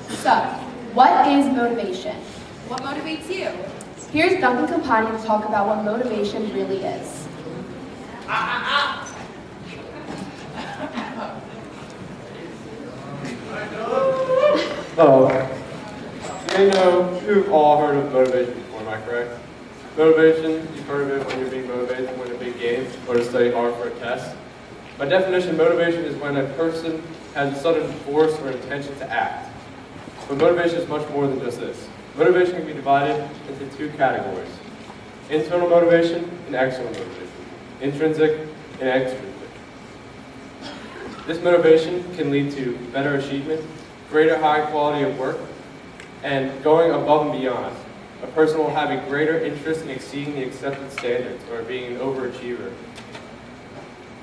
So, what is motivation? What motivates you? Here's Duncan Campagna to talk about what motivation really is. Hello. You may know, you've all heard of motivation before, am I correct? Motivation, you've heard of it when you're being motivated to win a big game or to study hard for a test. By definition, motivation is when a person has a sudden force or intention to act. But motivation is much more than just this. Motivation can be divided into two categories: internal motivation and external motivation, intrinsic and extrinsic. This motivation can lead to better achievement, greater high quality of work, and going above and beyond. A person will have a greater interest in exceeding the accepted standards or being an overachiever.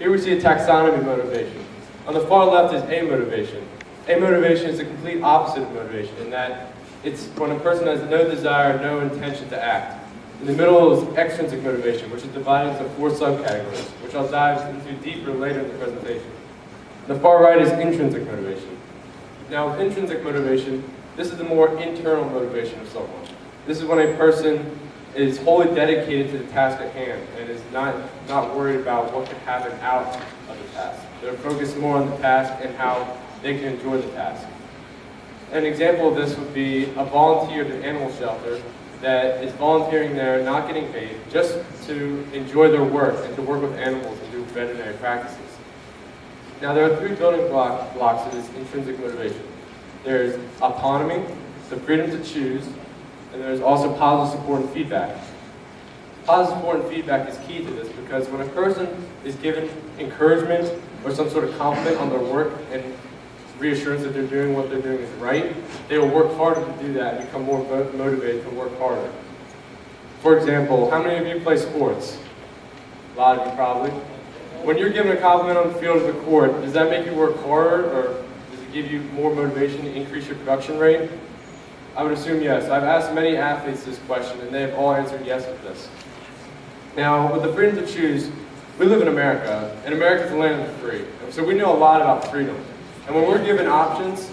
Here we see a taxonomy of motivation. On the far left is amotivation. Amotivation is the complete opposite of motivation in that it's when a person has no desire, no intention to act. In the middle is extrinsic motivation, which is divided into 4 subcategories, which I'll dive into deeper later in the presentation. The far right is intrinsic motivation. Now, with intrinsic motivation, this is the more internal motivation of someone. This is when a person is wholly dedicated to the task at hand and is not worried about what could happen out of the task. They're focused more on the task and how they can enjoy the task. An example of this would be a volunteer at an animal shelter that is volunteering there, not getting paid, just to enjoy their work and to work with animals and do veterinary practices. Now, there are 3 building blocks of this intrinsic motivation. There's autonomy, the freedom to choose, and there's also positive support and feedback. Positive support and feedback is key to this because when a person is given encouragement or some sort of compliment on their work and reassurance that they're doing what they're doing is right, they will work harder to do that and become more motivated to work harder. For example, how many of you play sports? A lot of you probably. When you're given a compliment on the field of the court, does that make you work harder or does it give you more motivation to increase your production rate? I would assume yes. I've asked many athletes this question and they have all answered yes with this. Now, with the freedom to choose, we live in America, and America's the land of the free. So we know a lot about freedom. And when we're given options,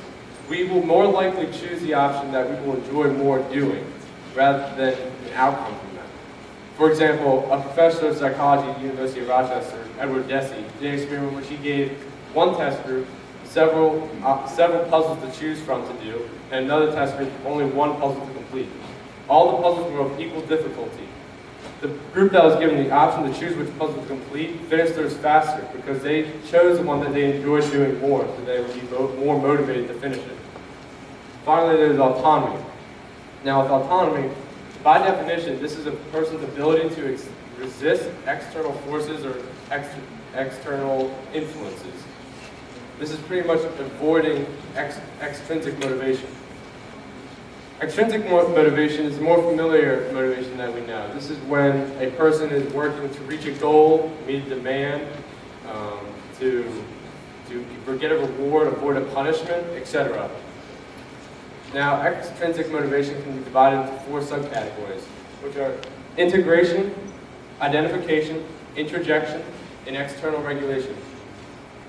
we will more likely choose the option that we will enjoy more doing, rather than an outcome from that. For example, a professor of psychology at the University of Rochester, Edward Deci, did an experiment in which he gave one test group several puzzles to choose from to do, and another test group only one puzzle to complete. All the puzzles were of equal difficulty. The group that was given the option to choose which puzzle to complete finished theirs faster because they chose the one that they enjoyed doing more, so they would be more motivated to finish it. Finally, there's autonomy. Now, with autonomy, by definition, this is a person's ability to resist external forces or external influences. This is pretty much avoiding extrinsic motivation. Extrinsic motivation is a more familiar motivation that we know. This is when a person is working to reach a goal, meet a demand, to get a reward, avoid a punishment, etc. Now, extrinsic motivation can be divided into 4 subcategories, which are integration, identification, introjection, and external regulation.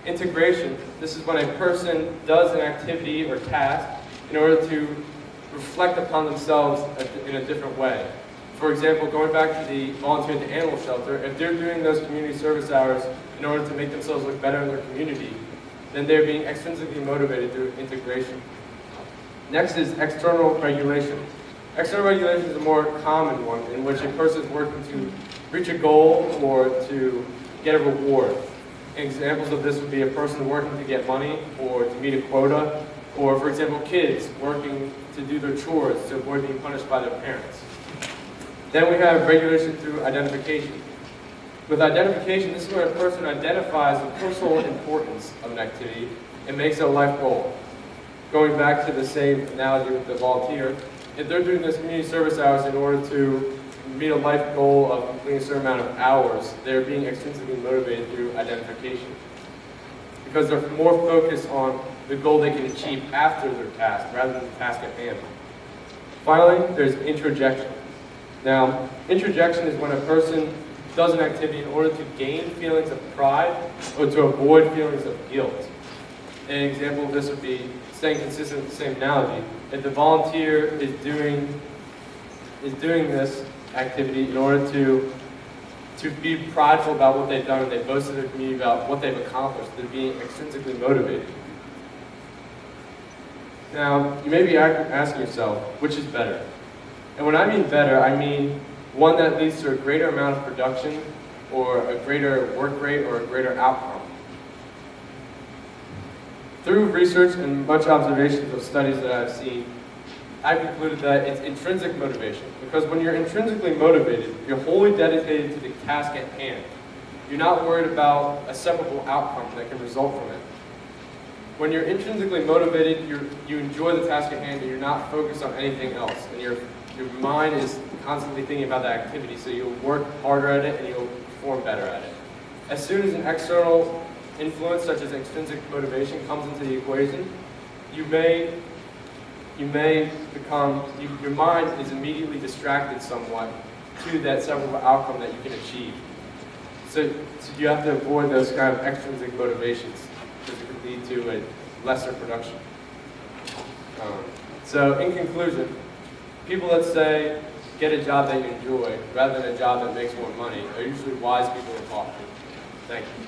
Integration, this is when a person does an activity or task in order to reflect upon themselves in a different way. For example, going back to the volunteer at the animal shelter, if they're doing those community service hours in order to make themselves look better in their community, then they're being extrinsically motivated through integration. Next is external regulation. External regulation is a more common one in which a person is working to reach a goal or to get a reward. Examples of this would be a person working to get money or to meet a quota, or, for example, kids working to do their chores to avoid being punished by their parents. Then we have regulation through identification. With identification, this is where a person identifies the personal importance of an activity and makes it a life goal. Going back to the same analogy with the volunteer, if they're doing those community service hours in order to meet a life goal of completing a certain amount of hours, they're being extrinsically motivated through identification. Because they're more focused on the goal they can achieve after their task, rather than the task at hand. Finally, there's introjection. Now, introjection is when a person does an activity in order to gain feelings of pride or to avoid feelings of guilt. An example of this would be staying consistent with the same analogy, if the volunteer is doing this activity in order to be prideful about what they've done and they boast to their community about what they've accomplished, they're being extrinsically motivated. Now, you may be asking yourself, which is better? And when I mean better, I mean one that leads to a greater amount of production or a greater work rate or a greater outcome. Through research and much observations of studies that I've seen, I've concluded that it's intrinsic motivation. Because when you're intrinsically motivated, you're wholly dedicated to the task at hand. You're not worried about a separable outcome that can result from it. When you're intrinsically motivated, you enjoy the task at hand and you're not focused on anything else. And your mind is constantly thinking about that activity, so you'll work harder at it and you'll perform better at it. As soon as an external influence, such as extrinsic motivation, comes into the equation, your mind is immediately distracted somewhat to that separable outcome that you can achieve. So you have to avoid those kind of extrinsic motivations because it could lead to a lesser production. So in conclusion, people that say, get a job that you enjoy rather than a job that makes more money are usually wise people to talk to. Thank you.